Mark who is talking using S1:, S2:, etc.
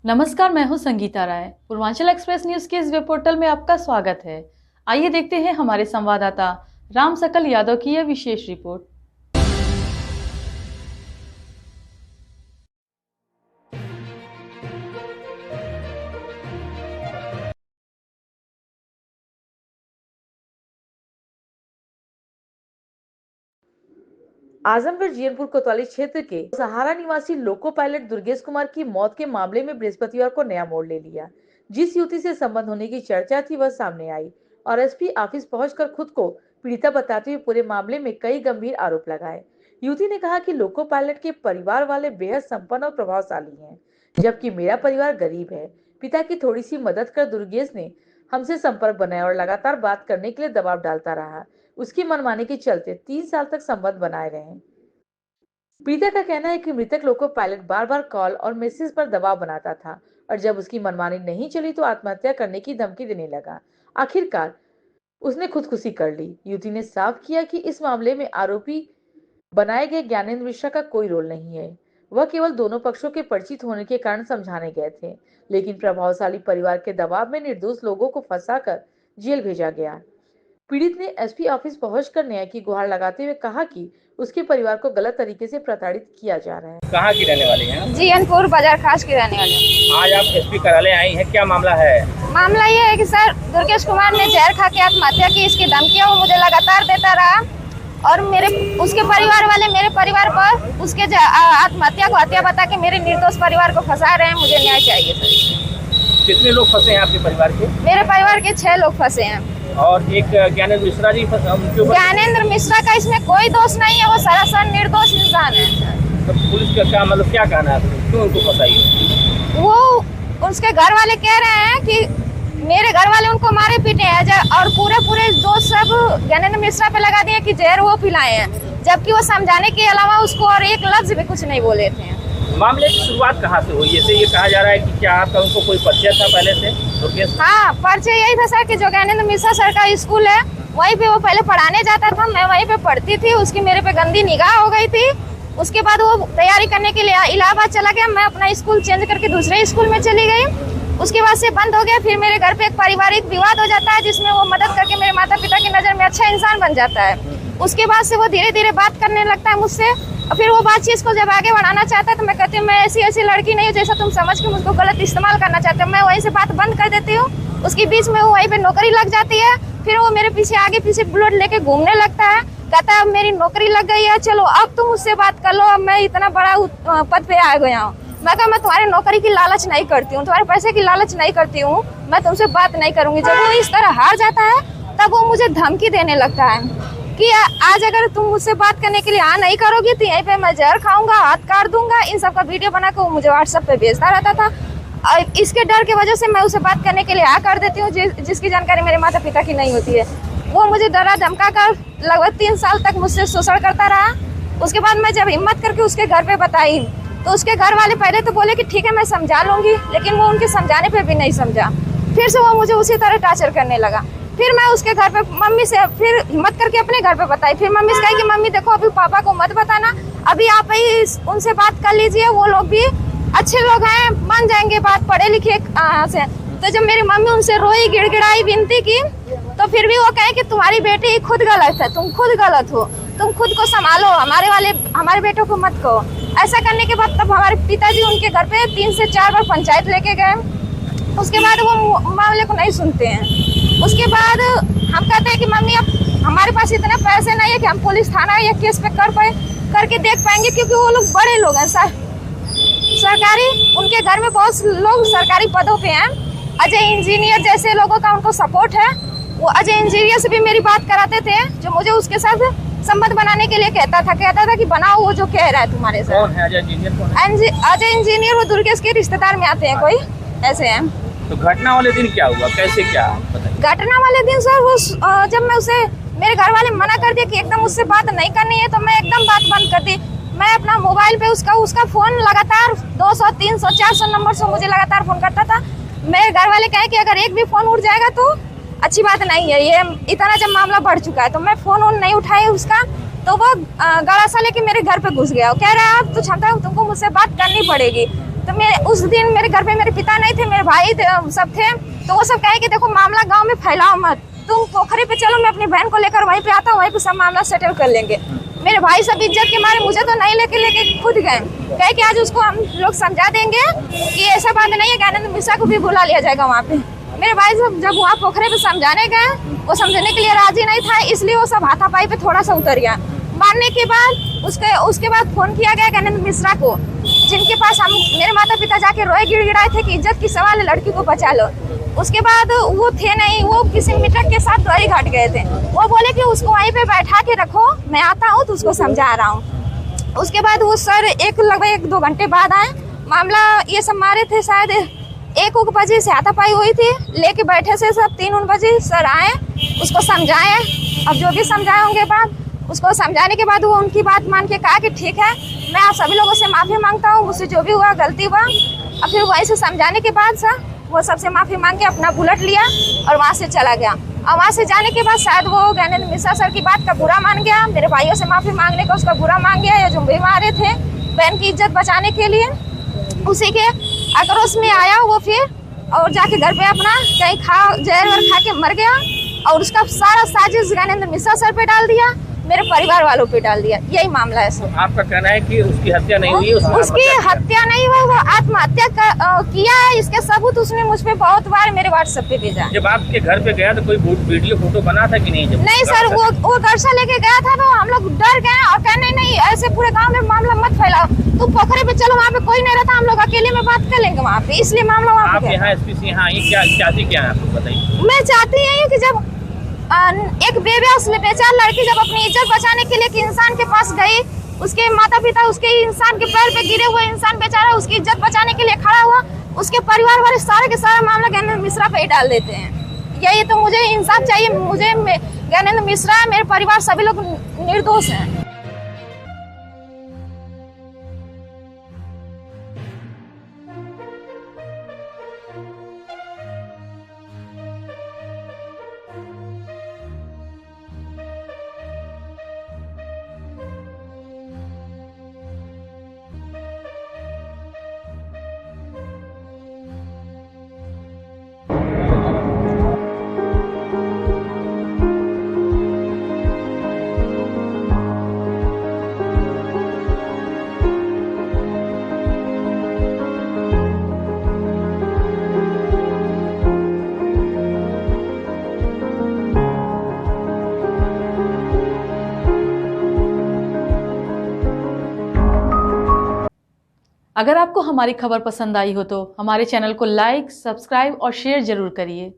S1: नमस्कार, मैं हूं संगीता राय। पूर्वांचल एक्सप्रेस न्यूज के इस वेब पोर्टल में आपका स्वागत है। आइए देखते हैं हमारे संवाददाता राम सकल यादव की यह विशेष रिपोर्ट।
S2: आजमगढ़ जीयनपुर कोतवाली क्षेत्र के सहारा निवासी लोको पायलट दुर्गेश कुमार की मौत के मामले में बृहस्पतिवार को नया मोड़ ले लिया। जिस युवती से संबंध होने की चर्चा थी वह सामने आई और एसपी ऑफिस पहुंचकर खुद को पीड़िता बताते हुए पूरे मामले में कई गंभीर आरोप लगाए। युवती ने कहा कि लोको पायलट के परिवार वाले बेहद संपन्न और प्रभावशाली हैं, जबकि मेरा परिवार गरीब है। पिता की थोड़ी सी मदद कर दुर्गेश ने हमसे संपर्क बनाया और लगातार बात करने के लिए दबाव डालता रहा। उसकी मनमानी के चलते 3 साल तक संबंध बनाए रहे। पीड़िता का कहना है कि मृतक लोको पायलट बार बार कॉल और मैसेज पर दबाव बनाता था और जब उसकी मनमानी नहीं चली तो आत्महत्या करने की धमकी देने लगा। आखिरकार उसने खुदकुशी कर ली। युवती ने साफ किया कि इस मामले में आरोपी बनाए गए ज्ञानेंद्र मिश्रा का कोई रोल नहीं है। वह केवल दोनों पक्षों के परिचित होने के कारण समझाने गए थे, लेकिन प्रभावशाली परिवार के दबाव में निर्दोष लोगों को फंसाकर जेल भेजा गया। पीड़ित ने एसपी ऑफिस पहुंचकर न्याय की गुहार लगाते हुए कहा कि उसके परिवार को गलत तरीके से प्रताड़ित किया जा रहा है।
S3: कहाँ की रहने वाली हैं?
S4: जीयनपुर बाजार खास की रहने वाली।
S3: आज आप एसपी कार्यालय आई हैं, क्या मामला है?
S4: मामला ये है कि सर दुर्गेश कुमार ने जहर खा के आत्महत्या की। इसकी धमकियां वो मुझे लगातार देता रहा और उसके परिवार वाले मेरे परिवार पर उसके आत्महत्या को हत्या बता के मेरे निर्दोष परिवार को फंसा रहे हैं। मुझे न्याय चाहिए सर।
S3: कितने लोग फंसे हैं आपके परिवार के?
S4: मेरे परिवार के 6 लोग फंसे हैं
S3: और एक ज्ञानेंद्र मिश्रा जी
S4: ज्ञानेंद्र मिश्रा का इसमें कोई दोष नहीं है, वो सरासर निर्दोष इंसान है।
S3: तो पुलिस का क्या मतलब क्या कहना है, क्यों उनको फंसाई?
S4: वो उसके घर वाले कह रहे हैं कि मेरे घर वाले उनको मारे पीटे हैं और पूरे दोष सब ज्ञानेंद्र मिश्रा पे लगा दिए कि जहर वो पिलाए हैं, जबकि वो समझाने के अलावा उसको और एक लफ्ज भी कुछ नहीं बोले थे।
S3: मामले की शुरुआत कहाँ से हुई? जैसे ये कहा जा रहा है कि क्या आपका उनको कोई परिचय था पहले से?
S4: हाँ, परिचय यही था सर कि जो ज्ञानेंद्र मिश्रा सर का स्कूल है वहीं पे वो पहले पढ़ाने जाता था, मैं वहीं पे पढ़ती थी। उसकी मेरे पे गंदी निगाह हो गई थी। उसके बाद वो तैयारी करने के लिए इलाहाबाद चला गया। मैं अपना स्कूल चेंज करके दूसरे स्कूल में चली गई। उसके बाद से बंद हो गया। फिर मेरे घर पे एक पारिवारिक विवाद हो जाता है जिसमें वो मदद करके मेरे माता पिता की नज़र में अच्छा इंसान बन जाता है। उसके बाद से वो धीरे धीरे बात करने लगता है मुझसे। फिर वो बातचीत को जब आगे बढ़ाना चाहता है तो मैं कहती हूँ मैं ऐसी लड़की नहीं हूँ जैसा तुम समझ के मुझको गलत इस्तेमाल करना चाहते हो। मैं वहीं से बात बंद कर देती हूँ। उसके बीच में वो वहीं पे नौकरी लग जाती है। फिर वो मेरे पीछे आगे पीछे बुलेट लेके घूमने लगता है। कहता है अब मेरी नौकरी लग गई है, चलो अब तुम मुझसे बात कर लो, अब मैं इतना बड़ा पद पे आ गया हूँ। मैं कहा मैं तुम्हारे नौकरी की लालच नहीं करती हूँ, तुम्हारे पैसे की लालच नहीं करती हूँ, मैं तुमसे बात नहीं करूंगी। जब वो इस तरह हार जाता है तब वो मुझे धमकी देने लगता है कि आज अगर तुम मुझसे बात करने के लिए नहीं करोगी तो यहीं पे मैं जहर खाऊंगा, हाथ काट दूंगा। इन सब का वीडियो बना के वो मुझे व्हाट्सएप पे भेजता रहता था। और इसके डर की वजह से मैं उसे बात करने के लिए कर देती हूँ जिसकी जानकारी मेरे माता पिता की नहीं होती है। वो मुझे डरा धमका कर लगभग 3 साल तक मुझसे शोषण करता रहा। उसके बाद मैं जब हिम्मत करके उसके घर पे बताई तो उसके घर वाले पहले तो बोले कि ठीक है मैं समझा लूंगी, लेकिन वो उनके समझाने पे भी नहीं समझा। फिर से वो मुझे उसी तरह टॉर्चर करने लगा। फिर मैं उसके घर पे मम्मी से फिर हिम्मत करके अपने घर पे बताई। फिर मम्मी से कही कि मम्मी देखो अभी पापा को मत बताना, अभी आप ही उनसे बात कर लीजिए, वो लोग भी अच्छे लोग हैं, मान जाएंगे बात, पढ़े लिखे से। तो जब मेरी मम्मी उनसे रोई, गिड़गिड़ाई, विनती की तो फिर भी वो कहे कि तुम्हारी बेटी खुद गलत है, तुम खुद गलत हो, तुम खुद को संभालो, हमारे बेटों को मत कहो। ऐसा करने के बाद तब हमारे पिताजी उनके घर पे 3 से 4 बार पंचायत लेके गए। उसके बाद वो मामले को नहीं सुनते हैं। उसके बाद हम कहते हैं कि मम्मी अब हमारे पास इतने पैसे नहीं है कि हम पुलिस थाना या केस पे करके देख पाएंगे, क्योंकि वो लोग बड़े लोग हैं सरकारी, उनके घर में बहुत लोग सरकारी पदों पे हैं। अजय इंजीनियर जैसे लोगों का उनको सपोर्ट है। वो अजय इंजीनियर से भी मेरी बात कराते थे, जो मुझे उसके साथ संबंध बनाने के लिए कहता था कि बनाओ वो जो कह रहा है तुम्हारे साथ।
S3: कौन है अजय इंजीनियर?
S4: अजय इंजीनियर वो दुर्गेश के रिश्तेदार में आते हैं, कोई ऐसे हैं।
S3: तो घटना वाले दिन क्या हुआ, कैसे क्या बताइए?
S4: घटना वाले दिन सर वो जब मैं उसे, मेरे घर वाले मना कर दिया कि एकदम उससे बात नहीं करनी है, तो मैं एकदम बात बंद कर दी। मैं अपना मोबाइल पे उसका फोन लगातार 200, 300, 400 नंबर से मुझे लगातार फोन करता था। मेरे घर वाले कहे कि अगर एक भी फोन उठ जाएगा तो अच्छी बात नहीं है। ये इतना जब मामला बढ़ चुका है तो मैं फोन नहीं उठाई उसका, तो वो गला सा लेके मेरे घर पे घुस गया। कह रहा है अब तो क्षमता तुमको मुझसे बात करनी पड़ेगी। तो मैं उस दिन मेरे घर पे मेरे पिता नहीं थे, मेरे भाई सब थे, तो वो सब कहे कि देखो मामला गांव में फैलाओ मत, तुम पोखरे पे चलो, मैं अपनी बहन को लेकर वहीं पे आता हूँ, वहीं पे सब मामला सेटल कर लेंगे। मेरे भाई सब इज्जत के मारे मुझे तो नहीं लेके खुद गए, कहे कि आज उसको हम लोग समझा देंगे कि ऐसा बात नहीं है, ज्ञानेंद्र मिश्रा को भी बुला लिया जाएगा वहाँ पे। मेरे भाई सब जब वहाँ पोखरे पे समझाने गए, वो समझने के लिए राजी नहीं था, इसलिए वो सब हाथापाई पे थोड़ा सा उतर गया। मानने के बाद उसके बाद फोन किया गया ज्ञानेंद्र मिश्रा को, जिनके पास हम मेरे माता पिता जाके रोए गिड़गिड़ाए थे कि इज्जत की सवाल है, लड़की को बचा लो। उसके बाद वो थे नहीं, वो किसी मित्र के साथ द्वारी घाट गए थे। वो बोले कि उसको वहीं पे बैठा के रखो, मैं आता हूँ तो उसको समझा रहा हूँ। उसके बाद वो सर लगभग 1-2 घंटे बाद आए, मामला ये सब मारे थे शायद 1 बजे से हाथापाई हुई थी, लेके बैठे से सब 3 बजे सर आए, उसको समझाए। अब जो भी समझाए होंगे बाद, उसको समझाने के बाद वो उनकी बात मान के कहा कि ठीक है, मैं आप सभी लोगों से माफ़ी मांगता हूँ, मुझसे जो भी हुआ गलती हुआ। और फिर वहीं से समझाने के बाद सर वो सबसे माफ़ी मांग के अपना बुलेट लिया और वहाँ से चला गया। और वहाँ से जाने के बाद शायद वो ज्ञानेंद्र मिश्रा सर की बात का बुरा मान गया, मेरे भाइयों से माफ़ी मांगने का उसका बुरा मान गया, या जो भी मारे थे बहन की इज्जत बचाने के लिए, उसी के आक्रोश में आया वो फिर और जाके घर पे अपना कहीं जहर वर खा के मर गया। और उसका सारा साजिश ज्ञानेंद्र मिश्रा सर पे डाल दिया, मेरे परिवार वालों पे डाल दिया। यही मामला है सर।
S3: आपका कहना है कि उसकी हत्या नहीं हुई,
S4: उसकी हत्या नहीं हुई, वो आत्महत्या किया है। इसके सबूत उसने मुझ पे बहुत बार मेरे व्हाट्सएप पे भेजा।
S3: जब आपके घर पे गया तो कोई वीडियो फोटो बना था कि नहीं?
S4: नहीं सर, वो गर्सा लेके गया था, तो हम लोग डर गए और कहने नहीं ऐसे पूरे गाँव में मामला मत फैलाओ, तुम पोखरे पे चलो, वहाँ पे कोई नहीं रहता, हम लोग अकेले में बात कर लेंगे वहाँ पे, इसलिए मामला वहाँ पे।
S3: यहाँ एसपी से यहाँ क्या चाहती क्या है आपको बताइए?
S4: मैं चाहती हूँ कि जब एक बेचार लड़की जब अपनी इज्जत बचाने के लिए इंसान के पास गई, उसके माता पिता उसके इंसान के पैर पे गिरे हुए इंसान बेचारा उसकी इज्जत बचाने के लिए खड़ा हुआ, उसके परिवार वाले सारे के सारा मामला ज्ञानेंद्र मिश्रा पे ही डाल देते हैं। यही तो मुझे इंसाफ चाहिए, मुझे ज्ञानेंद्र मिश्रा, मेरे परिवार सभी लोग निर्दोष हैं।
S1: अगर आपको हमारी खबर पसंद आई हो तो हमारे चैनल को लाइक, सब्सक्राइब और शेयर जरूर करिए।